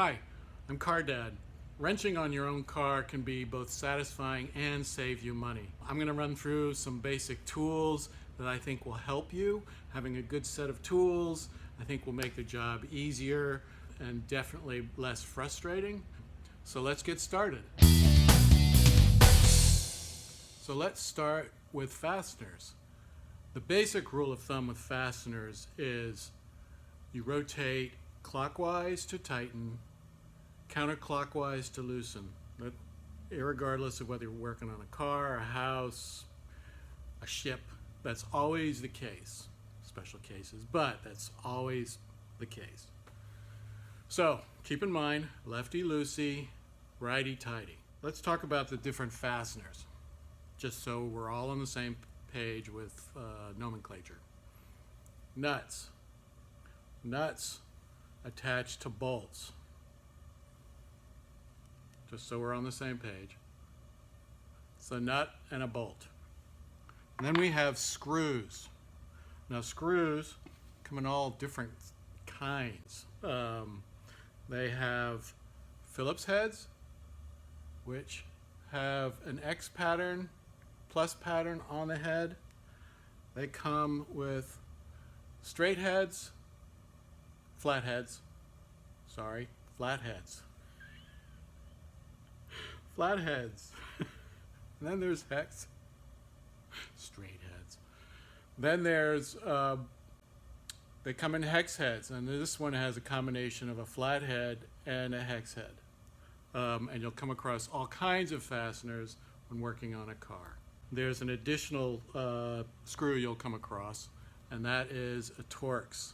Hi, I'm Car Dad. Wrenching on your own car can be both satisfying and save you money. I'm going to run through some basic tools that I think will help you. Having a good set of tools, I think, will make the job easier and definitely less frustrating. So let's get started. So let's start with fasteners. The basic rule of thumb with fasteners is you rotate clockwise to tighten, counterclockwise to loosen. But irregardless of whether you're working on a car, a house, a ship, that's always the case. Special cases, but that's always the case. So keep in mind, lefty-loosey, righty-tighty. Let's talk about the different fasteners, just so we're all on the same page with nomenclature. Nuts. Nuts attached to bolts, just so we're on the same page. It's a nut and a bolt. And then we have screws. Now screws come in all different kinds. They have Phillips heads, which have an X pattern, plus pattern on the head. They come with straight heads, flatheads. Flatheads. And then there's hex, straight heads. Then there's, they come in hex heads, and this one has a combination of a flathead and a hex head. And you'll come across all kinds of fasteners when working on a car. There's an additional screw you'll come across, and that is a Torx.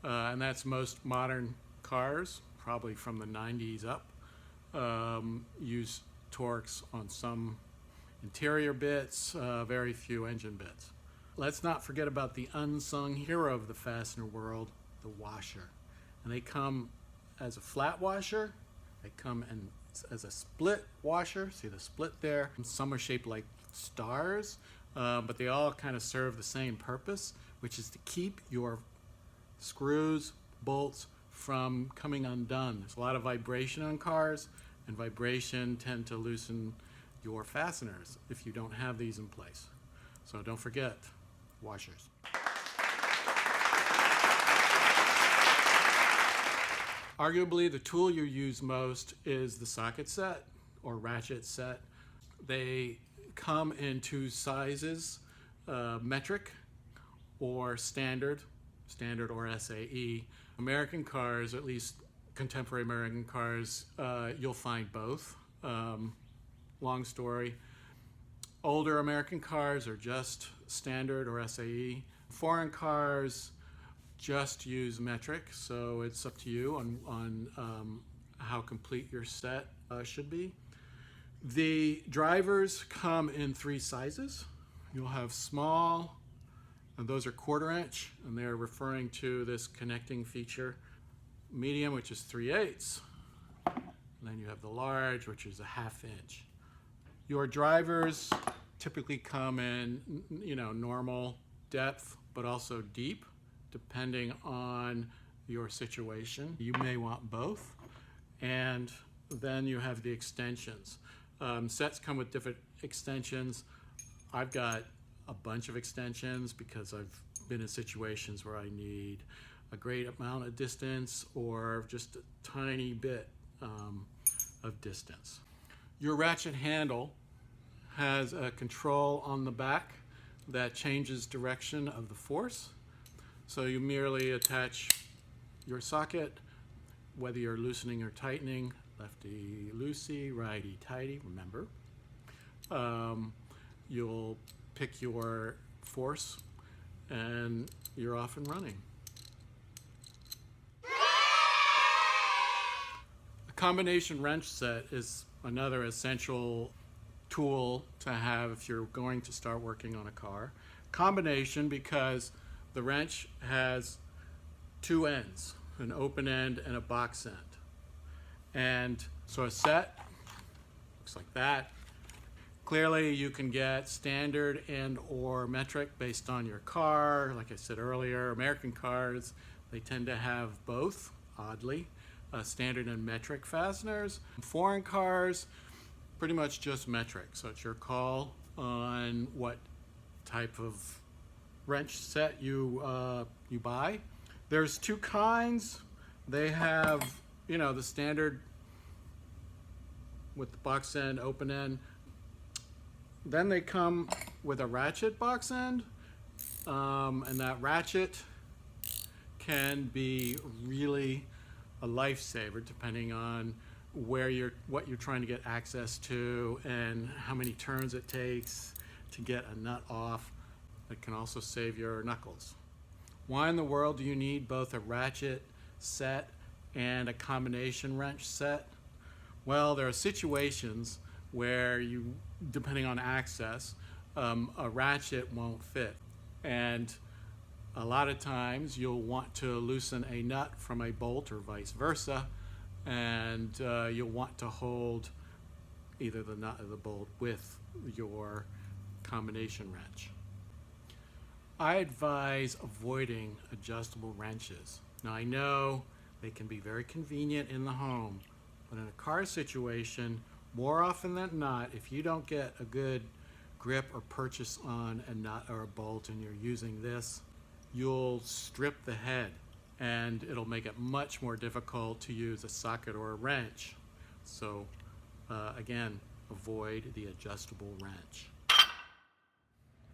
And that's most modern cars, probably from the 90s up, use Torx on some interior bits, very few engine bits. Let's not forget about the unsung hero of the fastener world, the washer. And they come as a flat washer, they come in as a split washer. See the split there? Some are shaped like stars, but they all kind of serve the same purpose, which is to keep your screws, bolts from coming undone. There's a lot of vibration on cars, and vibration tend to loosen your fasteners if you don't have these in place. So don't forget, washers. Arguably, the tool you use most is the socket set or ratchet set. They come in two sizes, metric or standard or SAE. American cars, at least contemporary American cars, you'll find both. Long story. Older American cars are just standard or SAE. Foreign cars just use metric, so it's up to you on how complete your set should be. The drivers come in three sizes. You'll have small, and those are 1/4 inch, and they're referring to this connecting feature. Medium, which is 3/8. And then you have the large, which is a 1/2 inch. Your drivers typically come in, normal depth, but also deep, depending on your situation. You may want both. And then you have the extensions. Sets come with different extensions. I've got a bunch of extensions because I've been in situations where I need a great amount of distance or just a tiny bit of distance. Your ratchet handle has a control on the back that changes direction of the force. So you merely attach your socket, whether you're loosening or tightening, lefty-loosey, righty-tighty, remember. You'll pick your force and you're off and running. A combination wrench set is another essential tool to have if you're going to start working on a car. Combination because the wrench has two ends, an open end and a box end. And so a set looks like that. Clearly you can get standard and or metric based on your car. Like I said earlier, American cars, they tend to have both, oddly. standard and metric fasteners. Foreign cars, pretty much just metric. So it's your call on what type of wrench set you buy. There's two kinds. They have, the standard with the box end, open end. Then they come with a ratchet box end, and that ratchet can be really a lifesaver depending on what you're trying to get access to and how many turns it takes to get a nut off. It can also save your knuckles. Why in the world do you need both a ratchet set and a combination wrench set? Well, there are situations where depending on access, a ratchet won't fit. And a lot of times you'll want to loosen a nut from a bolt or vice versa, and you'll want to hold either the nut or the bolt with your combination wrench. I advise avoiding adjustable wrenches. Now I know they can be very convenient in the home, but in a car situation, more often than not, if you don't get a good grip or purchase on a nut or a bolt and you're using this, you'll strip the head and it'll make it much more difficult to use a socket or a wrench. So again, avoid the adjustable wrench.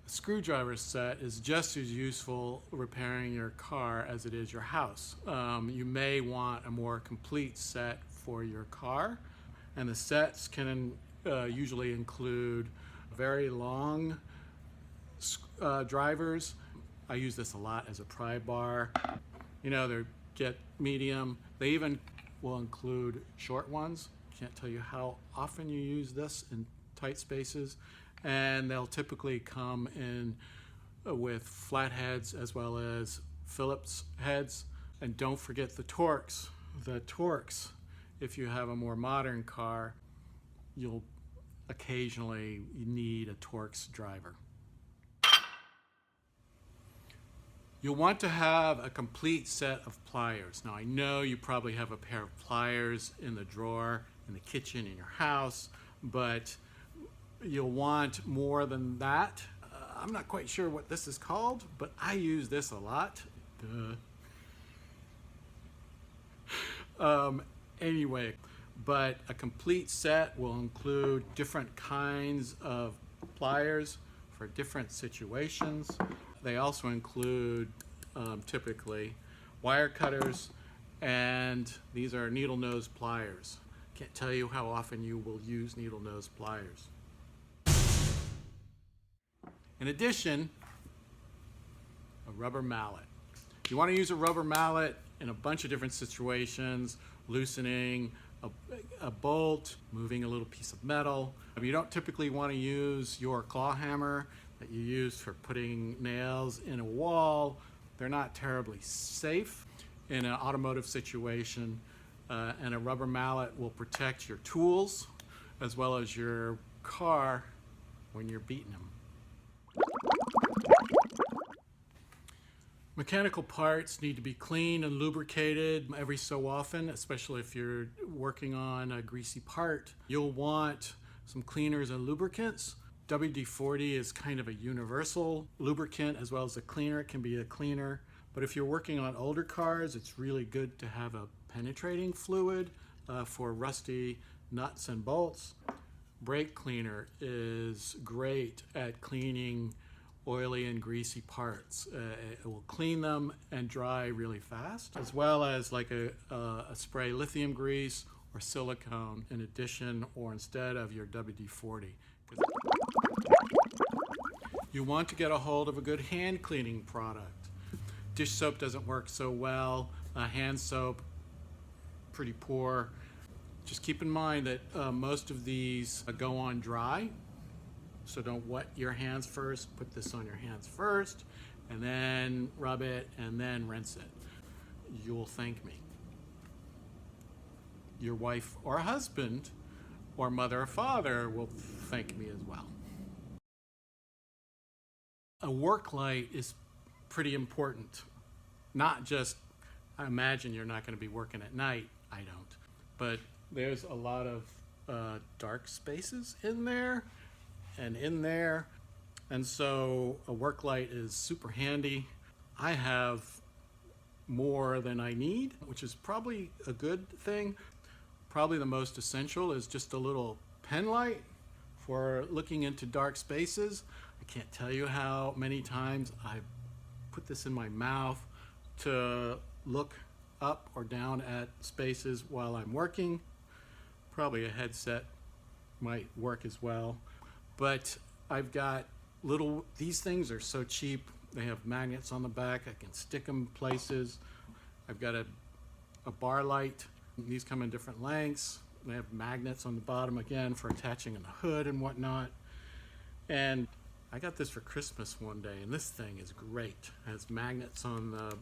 A screwdriver set is just as useful repairing your car as it is your house. You may want a more complete set for your car, and the sets can usually include very long drivers. I use this a lot as a pry bar. They get medium. They even will include short ones. Can't tell you how often you use this in tight spaces. And they'll typically come in with flat heads as well as Phillips heads. And don't forget the Torx. The Torx, if you have a more modern car, you'll occasionally need a Torx driver. You'll want to have a complete set of pliers. Now I know you probably have a pair of pliers in the drawer in the kitchen in your house, but you'll want more than that. I'm not quite sure what this is called, but I use this a lot. Anyway, but a complete set will include different kinds of pliers for different situations. They also include typically wire cutters, and these are needle nose pliers. Can't tell you how often you will use needle nose pliers. In addition, a rubber mallet. You want to use a rubber mallet in a bunch of different situations, loosening a bolt, moving a little piece of metal. You don't typically want to use your claw hammer that you use for putting nails in a wall. They're not terribly safe in an automotive situation, and a rubber mallet will protect your tools as well as your car when you're beating them. Mechanical parts need to be cleaned and lubricated every so often, especially if you're working on a greasy part. You'll want some cleaners and lubricants. WD-40 is kind of a universal lubricant as well as a cleaner. It can be a cleaner, but if you're working on older cars, it's really good to have a penetrating fluid for rusty nuts and bolts. Brake cleaner is great at cleaning oily and greasy parts. It will clean them and dry really fast, as well as like a spray lithium grease or silicone in addition or instead of your WD-40. You want to get a hold of a good hand cleaning product. Dish soap doesn't work so well. Hand soap, pretty poor. Just keep in mind that most of these go on dry. So don't wet your hands first. Put this on your hands first, and then rub it, and then rinse it. You'll thank me. Your wife or husband, or mother or father will thank me as well. A work light is pretty important. Not just, I imagine you're not going to be working at night. I don't. But there's a lot of dark spaces in there and in there. And so a work light is super handy. I have more than I need, which is probably a good thing. Probably the most essential is just a little pen light for looking into dark spaces. I can't tell you how many times I put this in my mouth to look up or down at spaces while I'm working. Probably a headset might work as well. But I've got these things are so cheap. They have magnets on the back. I can stick them places. I've got a bar light. These come in different lengths. They have magnets on the bottom again for attaching in the hood and whatnot. And I got this for Christmas one day, and this thing is great. It has magnets on the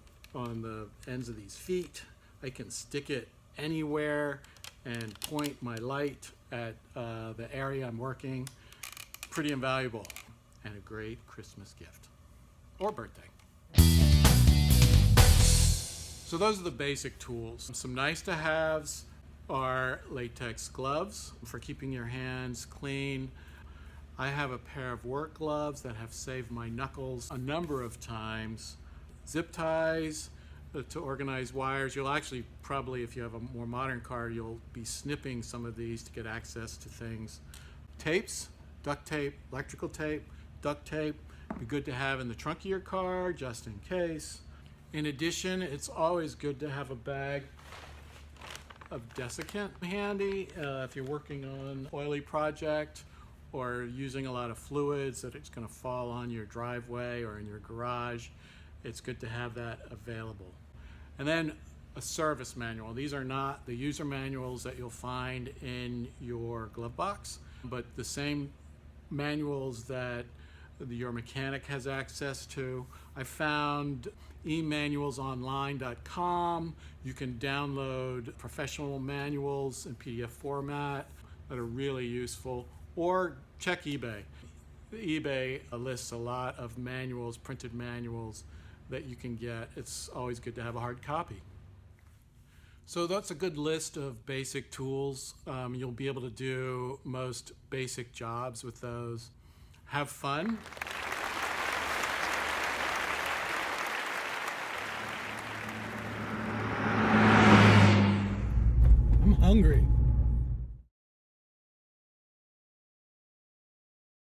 ends of these feet. I can stick it anywhere and point my light at the area I'm working. Pretty invaluable and a great Christmas gift or birthday. So those are the basic tools. Some nice to haves are latex gloves for keeping your hands clean. I have a pair of work gloves that have saved my knuckles a number of times. Zip ties to organize wires. You'll actually probably, if you have a more modern car, you'll be snipping some of these to get access to things. Tapes, duct tape, electrical tape, duct tape. Be good to have in the trunk of your car just in case. In addition, it's always good to have a bag of desiccant handy if you're working on an oily project or using a lot of fluids that it's going to fall on your driveway or in your garage. It's good to have that available. And then a service manual. These are not the user manuals that you'll find in your glove box, but the same manuals that your mechanic has access to. I found emanualsonline.com. You can download professional manuals in PDF format that are really useful, or check eBay. eBay lists a lot of manuals, printed manuals that you can get. It's always good to have a hard copy. So that's a good list of basic tools. You'll be able to do most basic jobs with those. Have fun. I'm hungry.